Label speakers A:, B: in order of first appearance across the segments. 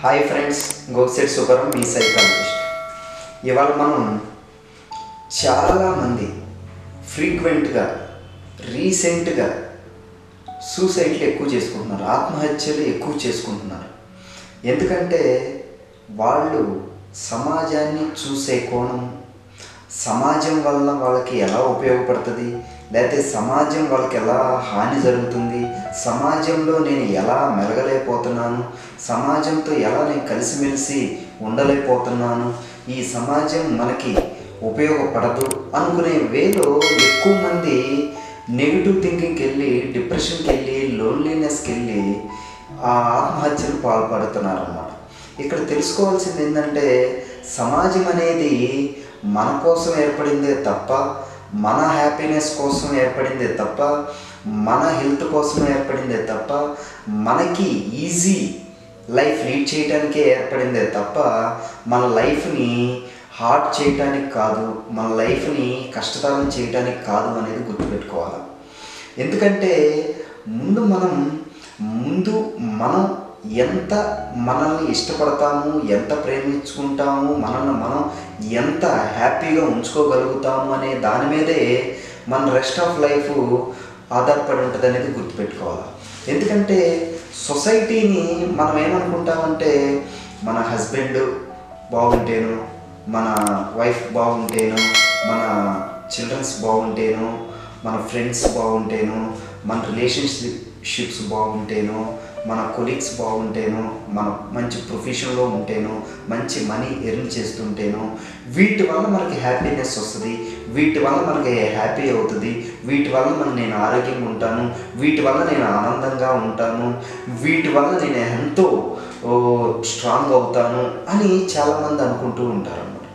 A: Hi friends, Gossett సుకరం మీ psychologist. ఇవాళ మనం చాలామంది ఫ్రీక్వెంట్గా రీసెంట్గా సూసైడ్లు ఎక్కువ చేసుకుంటున్నారు, ఆత్మహత్యలు ఎక్కువ చేసుకుంటున్నారు. ఎందుకంటే వాళ్ళు సమాజాన్ని చూసే కోణం, సమాజం వల్ల వాళ్ళకి ఎలా ఉపయోగపడుతుంది, లేకపోతే సమాజం వాళ్ళకి ఎలా హాని జరుగుతుంది, సమాజంలో నేను ఎలా మెలగలేకపోతున్నాను, సమాజంతో ఎలా నేను కలిసిమెలిసి ఉండలేకపోతున్నాను, ఈ సమాజం మనకి ఉపయోగపడదు అనుకునే వేలో ఎక్కువ మంది నెగిటివ్ థింకింగ్కి వెళ్ళి, డిప్రెషన్కి వెళ్ళి, లోన్లీనెస్కి వెళ్ళి ఆత్మహత్యలు పాల్పడుతున్నారు అన్నమాట. ఇక్కడ తెలుసుకోవాల్సింది ఏంటంటే, సమాజం అనేది మన కోసం ఏర్పడిందే తప్ప, మన హ్యాపీనెస్ కోసం ఏర్పడిందే తప్ప, మన హెల్త్ కోసం ఏర్పడిందే తప్ప, మనకి ఈజీ లైఫ్ లీడ్ చేయడానికే ఏర్పడిందే తప్ప, మన లైఫ్ని హార్డ్ చేయడానికి కాదు, మన లైఫ్ని కష్టతరం చేయడానికి కాదు అనేది గుర్తుపెట్టుకోవాలి. ఎందుకంటే ముందు మనం ఎంత మనల్ని ఇష్టపడతాము, ఎంత ప్రేమించుకుంటాము, మనల్ని మనం ఎంత హ్యాపీగా ఉంచుకోగలుగుతాము అనే దాని మీదే మన రెస్ట్ ఆఫ్ లైఫ్ ఆధారపడి ఉంటుంది అనేది గుర్తుపెట్టుకోవాలి. ఎందుకంటే సొసైటీని మనం ఏమనుకుంటామంటే, మన హస్బెండ్ బాగుంటేను, మన వైఫ్ బాగుంటేను, మన చిల్డ్రన్స్ బాగుంటేను, మన ఫ్రెండ్స్ బాగుంటేను, మన రిలేషన్షిప్స్ బాగుంటేను, మన కొలీగ్స్ బాగుంటేను, మన మంచి ప్రొఫెషన్లో ఉంటేను, మంచి మనీ ఎర్న్ చేస్తుంటేను, వీటి వల్ల మనకి హ్యాపీనెస్ వస్తుంది, వీటి వల్ల మనకి హ్యాపీ అవుతుంది, వీటి వల్ల నేను ఆరోగ్యంగా ఉంటాను, వీటి వల్ల నేను ఆనందంగా ఉంటాను, వీటి వల్ల నేను ఎంతో స్ట్రాంగ్ అవుతాను అని చాలామంది అనుకుంటూ ఉంటారు అన్నమాట.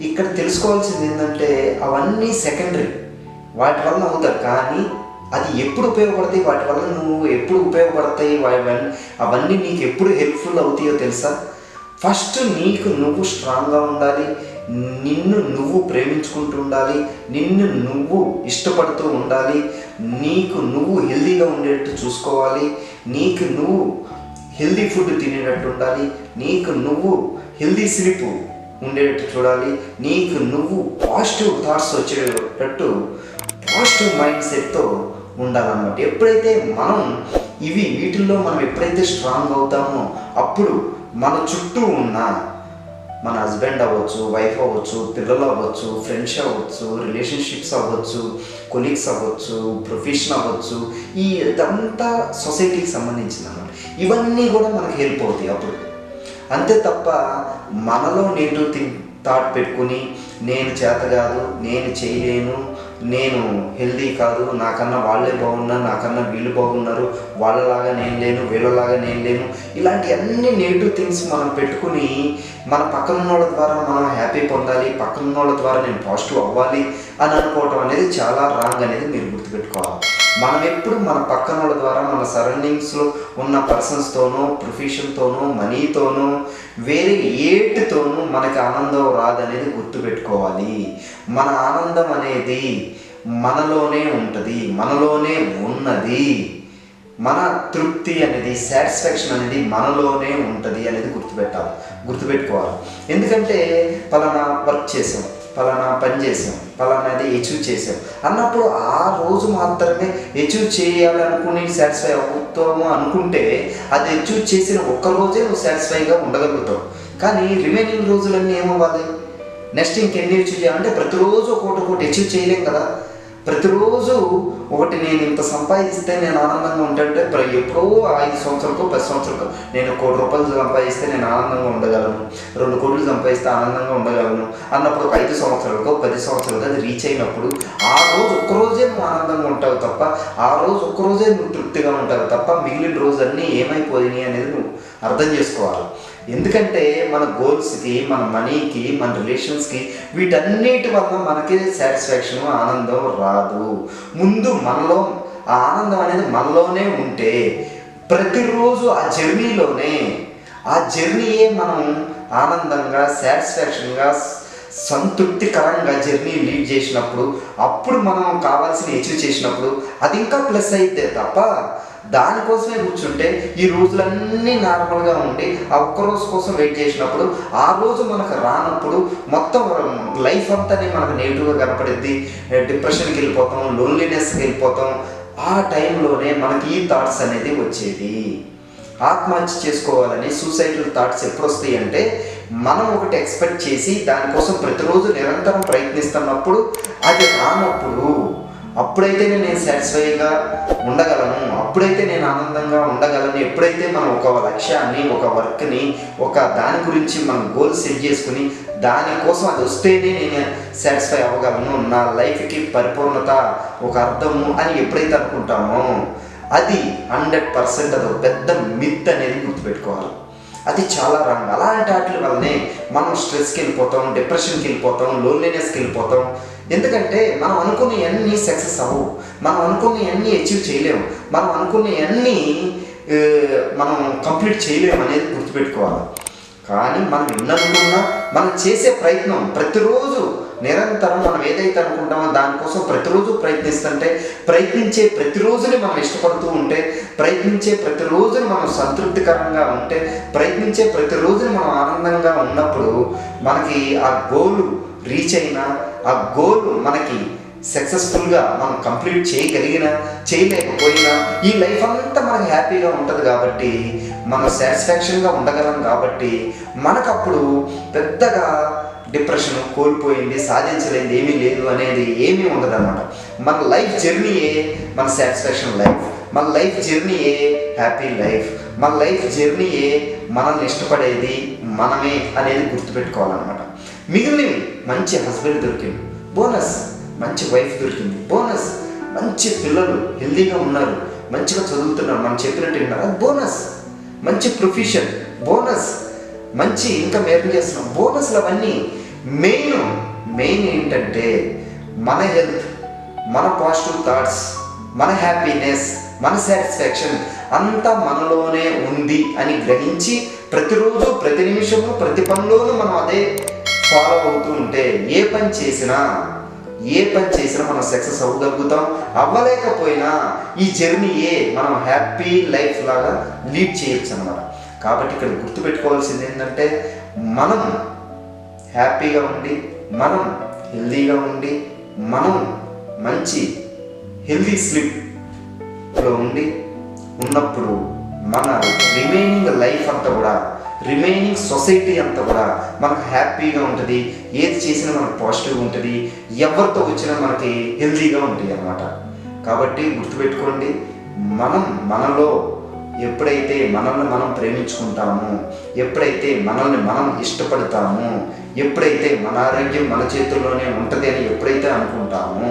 A: ఇక్కడ తెలుసుకోవాల్సింది ఏంటంటే, అవన్నీ సెకండరీ, వాటి వల్ల అవుతారు. కానీ అది ఎప్పుడు ఉపయోగపడతాయి, వాటి వల్ల నువ్వు ఎప్పుడు ఉపయోగపడతాయి, అవన్నీ నీకు ఎప్పుడు హెల్ప్ఫుల్ అవుతాయో తెలుసా? ఫస్ట్ నీకు నువ్వు స్ట్రాంగ్గా ఉండాలి, నిన్ను నువ్వు ప్రేమించుకుంటూ ఉండాలి, నిన్ను నువ్వు ఇష్టపడుతూ ఉండాలి, నీకు నువ్వు హెల్తీగా ఉండేటట్టు చూసుకోవాలి, నీకు నువ్వు హెల్తీ ఫుడ్ తినేటట్టు ఉండాలి, నీకు నువ్వు హెల్తీ స్లీప్ ఉండేటట్టు చూడాలి, నీకు నువ్వు పాజిటివ్ థాట్స్ వచ్చేటట్టు పాజిటివ్ మైండ్ సెట్తో ఉండాలన్నమాట. ఎప్పుడైతే మనం వీటిల్లో మనం ఎప్పుడైతే స్ట్రాంగ్ అవుతామో, అప్పుడు మన చుట్టూ ఉన్న మన హస్బెండ్ అవ్వచ్చు, వైఫ్ అవ్వచ్చు, పిల్లలు అవ్వచ్చు, ఫ్రెండ్స్ అవ్వచ్చు, రిలేషన్షిప్స్ అవ్వచ్చు, కొలీగ్స్ అవ్వచ్చు, ప్రొఫెషన్ అవ్వచ్చు, ఇదంతా సొసైటీకి సంబంధించింది అన్నమాట. ఇవన్నీ కూడా మనకు హెల్ప్ అవుతాయి అప్పుడు. అంతే తప్ప మనలో నెగిటివ్ థాట్ పెట్టుకుని, నేను చేత కాదు, నేను చేయలేను, నేను హెల్దీ కాదు, నాకన్నా వాళ్ళే బాగున్నారు, నాకన్నా వీళ్ళు బాగున్నారు, వాళ్ళలాగా నేను లేను, వీళ్ళలాగా నేను లేను, ఇలాంటి అన్ని నెగిటివ్ థింగ్స్ మనం పెట్టుకుని మన పక్కన వాళ్ళ ద్వారా మనం హ్యాపీ పొందాలి, పక్కన వాళ్ళ ద్వారా నేను పాజిటివ్ అవ్వాలి అని అనుకోవటం అనేది చాలా రాంగ్ అనేది మీరు గుర్తుపెట్టుకోవాలి. మనం ఎప్పుడు మన పక్కన వాళ్ళ ద్వారా, మన సరౌండింగ్స్లో ఉన్న పర్సన్స్తోనో, ప్రొఫెషన్తోనో, మనీతోనో, వేరే ఏటితోనూ మనకి ఆనందం రాదనేది గుర్తుపెట్టుకోవాలి. మన ఆనందం అనేది మనలోనే ఉంటుంది, మనలోనే ఉన్నది, మన తృప్తి అనేది, సాటిస్ఫాక్షన్ అనేది మనలోనే ఉంటుంది అనేది గుర్తుపెట్టుకోవాలి. ఎందుకంటే పలానా వర్క్ చేసాం, పలానా పని చేసాం, పలానాది అచీవ్ చేసాం అన్నప్పుడు ఆ రోజు మాత్రమే అచీవ్ చేయాలనుకుని సాటిస్ఫై అవుతాము అనుకుంటే, అది అచీవ్ చేసిన ఒక్కరోజే నువ్వు సాటిస్ఫైగా ఉండగలుగుతావు. కానీ రిమైనింగ్ రోజులన్నీ ఏమవ్వాలి, నెక్స్ట్ ఇంకెన్ని అచీవ్ చేయాలంటే ప్రతిరోజు ఒకటి అచీవ్ చేయలేం కదా. ప్రతిరోజు ఒకటి నేను ఇంత సంపాదిస్తే నేను ఆనందంగా ఉంటానంటే, ఎప్పుడో 5 సంవత్సరాలకో 10 సంవత్సరాలకో నేను 1 కోటి రూపాయలు సంపాదిస్తే నేను ఆనందంగా ఉండగలను, 2 కోట్లు సంపాదిస్తే ఆనందంగా ఉండగలను అన్నప్పుడు 5 సంవత్సరాలకో 10 సంవత్సరాలకో అది రీచ్ అయినప్పుడు ఆ రోజు ఒక్కరోజే నువ్వు ఆనందంగా ఉంటావు తప్ప, ఆ రోజు ఒక్కరోజే నువ్వు తృప్తిగా ఉంటావు తప్ప, మిగిలిన రోజన్నీ ఏమైపోయినాయి అనేది నువ్వు అర్థం చేసుకోవాలి. ఎందుకంటే మన గోల్స్కి, మన మనీకి, మన రిలేషన్స్కి, వీటన్నిటి వల్ల మనకి సాటిస్ఫాక్షన్, ఆనందం రాదు. ముందు మనలో ఆ ఆనందం అనేది మనలోనే ఉంటే, ప్రతిరోజు ఆ జర్నీయే మనం ఆనందంగా, సాటిస్ఫాక్షన్గా, సంతృప్తికరంగా జర్నీ లీడ్ చేసినప్పుడు, అప్పుడు మనం కావాల్సిన అచీవ్ చేసినప్పుడు అది ఇంకా ప్లస్ అయితే తప్ప, దానికోసమే కూర్చుంటే ఈ రోజులన్నీ నార్మల్గా ఉండి ఆ ఒక్కరోజు కోసం వెయిట్ చేసినప్పుడు ఆ రోజు మనకు రానప్పుడు మొత్తం లైఫ్ అంతానే మనకు నెగిటివ్గా కనపడిద్ది, డిప్రెషన్కి వెళ్ళిపోతాం, లోన్లీనెస్కి వెళ్ళిపోతాం. ఆ టైంలోనే మనకి ఈ థాట్స్ అనేది వచ్చేది. ఆత్మహత్య చేసుకోవాలని సూసైడల్ థాట్స్ ఎప్పుడు వస్తాయి అంటే మనం ఒకటి ఎక్స్పెక్ట్ చేసి దానికోసం ప్రతిరోజు నిరంతరం ప్రయత్నిస్తున్నప్పుడు అది రానప్పుడు, అప్పుడైతే నేను సాటిస్ఫైగా ఉండగలను, అప్పుడైతే నేను ఆనందంగా ఉండగలను. ఎప్పుడైతే మనం ఒక లక్ష్యాన్ని, ఒక వర్క్ని, ఒక దాని గురించి మనం గోల్ సెట్ చేసుకుని దానికోసం అది వస్తేనే నేను సాటిస్ఫై అవ్వగలను, నా లైఫ్కి పరిపూర్ణత, ఒక అర్థము అని ఎప్పుడైతే అనుకుంటామో అది 100% అది ఒక పెద్ద మిత్ అనేది గుర్తుపెట్టుకోవాలి. అది చాలా రాంగ్. అలాంటి వాటి వల్లనే మనం స్ట్రెస్కి వెళ్ళిపోతాం, డిప్రెషన్కి వెళ్ళిపోతాం, లోన్లీనెస్కి వెళ్ళిపోతాం. ఎందుకంటే మనం అనుకున్నవన్నీ సక్సెస్ అవ్వవు, మనం అనుకున్నవన్నీ అచీవ్ చేయలేము, మనం అనుకున్నవన్నీ మనం కంప్లీట్ చేయలేము అనేది గుర్తుపెట్టుకోవాలి. కానీ మనం ఎన్ననుకున్నా మనం చేసే ప్రయత్నం ప్రతిరోజు నిరంతరం మనం ఏదైతే అనుకుంటామో దానికోసం ప్రతిరోజు ప్రయత్నిస్తుంటే, ప్రయత్నించే ప్రతిరోజుని మనం ఇష్టపడుతూ ఉంటే, ప్రయత్నించే ప్రతిరోజుని మనం సంతృప్తికరంగా ఉంటే, ప్రయత్నించే ప్రతిరోజుని మనం ఆనందంగా ఉన్నప్పుడు మనకి ఆ గోల్ రీచ్ అయినా, ఆ గోల్ మనకి సక్సెస్ఫుల్గా మనం కంప్లీట్ చేయగలిగినా చేయలేకపోయినా ఈ లైఫ్ అంతా మనకి హ్యాపీగా ఉంటుంది. కాబట్టి మనం సాటిస్ఫాక్షన్గా ఉండగలం. కాబట్టి మనకప్పుడు పెద్దగా డిప్రెషన్, కోల్పోయింది, సాధించలేనిది ఏమీ లేదు అనేది ఏమీ ఉండదు అన్నమాట. మన లైఫ్ జర్నీయే మన సాటిస్ఫాక్షన్ లైఫ్, మన లైఫ్ జర్నీయే హ్యాపీ లైఫ్, మన లైఫ్ జర్నీయే మనల్ని ఇష్టపడేది మనమే అనేది గుర్తుపెట్టుకోవాలన్నమాట. మిగిలినవి మంచి హస్బెండ్ దొరికింది బోనస్, మంచి వైఫ్ దొరికింది బోనస్, మంచి పిల్లలు హెల్దీగా ఉన్నారు, మంచిగా చదువుతున్నారు, మనం చెప్పినట్టు విన్నారు, అది బోనస్. మంచి ప్రొఫెషన్ బోనస్, మంచి ఇన్కమ్ ఎర్న్ చేస్తున్నాం బోనస్లు. అవన్నీ మెయిన్ ఏంటంటే మన హెల్త్, మన పాజిటివ్ థాట్స్, మన హ్యాపీనెస్, మన సాటిస్ఫాక్షన్ అంతా మనలోనే ఉంది అని గ్రహించి ప్రతిరోజు, ప్రతి నిమిషము, ప్రతి పనిలోనూ మనం అదే ఫాలో అవుతూ ఉంటే ఏ పని చేసినా మనం సక్సెస్ అవ్వగలుగుతాం. అవ్వలేకపోయినా ఈ జర్నీయే మనం హ్యాపీ లైఫ్ లాగా లీడ్ చేయొచ్చు అన్నమాట. కాబట్టి ఇక్కడ గుర్తుపెట్టుకోవాల్సింది ఏంటంటే మనం హ్యాపీగా ఉండి, మనం హెల్దీగా ఉండి, మనం మంచి హెల్దీ స్లీప్లో ఉన్నప్పుడు మన రిమైనింగ్ లైఫ్ అంతా కూడా, రిమైనింగ్ సొసైటీ అంతా కూడా మనకు హ్యాపీగా ఉంటుంది. ఏది చేసినా మనకు పాజిటివ్గా ఉంటుంది, ఎవరితో వచ్చినా మనకి హెల్దీగా ఉంటుంది అన్నమాట. కాబట్టి గుర్తుపెట్టుకోండి, మనలో ఎప్పుడైతే మనల్ని మనం ప్రేమించుకుంటామో, ఎప్పుడైతే మనల్ని మనం ఇష్టపడతామో, ఎప్పుడైతే మన ఆరోగ్యం మన చేతుల్లోనే ఉంటుంది అని ఎప్పుడైతే అనుకుంటామో,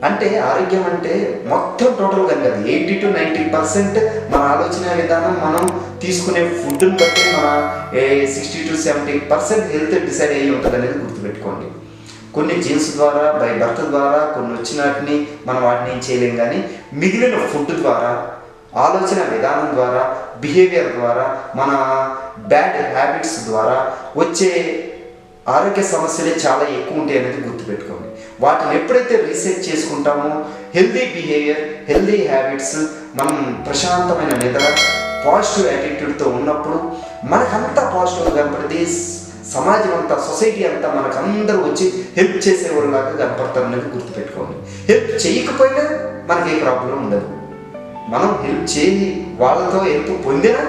A: అంటే ఆరోగ్యం అంటే మొత్తం టోటల్గా కాదు, 80 to 90% మన ఆలోచన విధానం, మనం తీసుకునే ఫుడ్ని బట్టి మన 60 to 70% హెల్త్ డిసైడ్ అయ్యి ఉంటుంది అనేది గుర్తుపెట్టుకోండి. కొన్ని జీన్స్ ద్వారా, బై బర్త్ ద్వారా కొన్ని వచ్చిన వాటిని మనం వాటిని ఏం చేయలేం. కానీ మిగిలిన ఫుడ్ ద్వారా, ఆలోచన విధానం ద్వారా, బిహేవియర్ ద్వారా, మన బ్యాడ్ హ్యాబిట్స్ ద్వారా వచ్చే ఆరోగ్య సమస్యలే చాలా ఎక్కువ ఉంటాయి అనేది గుర్తుపెట్టుకోండి. వాటిని ఎప్పుడైతే రీసెర్చ్ చేసుకుంటామో, హెల్దీ బిహేవియర్, హెల్దీ హ్యాబిట్స్, మనం ప్రశాంతమైన నిద్ర, పాజిటివ్ యాటిట్యూడ్తో ఉన్నప్పుడు మనకంతా పాజిటివ్గా కనపడింది. సమాజం అంతా, సొసైటీ అంతా మనకందరూ వచ్చి హెల్ప్ చేసేవాళ్ళలాగా కనపడతారు అనేది గుర్తుపెట్టుకోండి. హెల్ప్ చేయకపోయినా మనకి ఏ ప్రాబ్లం ఉండదు. మనం హెల్ప్ చేయి వాళ్ళతో హెల్ప్ పొందినా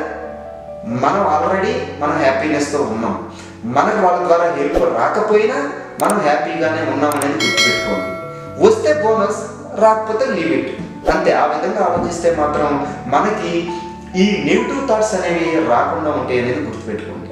A: మనం ఆల్రెడీ మనం హ్యాపీనెస్తో ఉన్నాం. మనకు వాళ్ళ ద్వారా హెల్ప్ రాకపోయినా మనం హ్యాపీగానే ఉన్నాం అనేది గుర్తుపెట్టుకోండి. వస్తే బోనస్, రాకపోతే లీవ్ ఇట్, అంతే. ఆ విధంగా ఆలోచిస్తే మాత్రం మనకి ఈ నెగిటివ్ థాట్స్ అనేవి రాకుండా ఉంటాయి అనేది గుర్తుపెట్టుకోండి.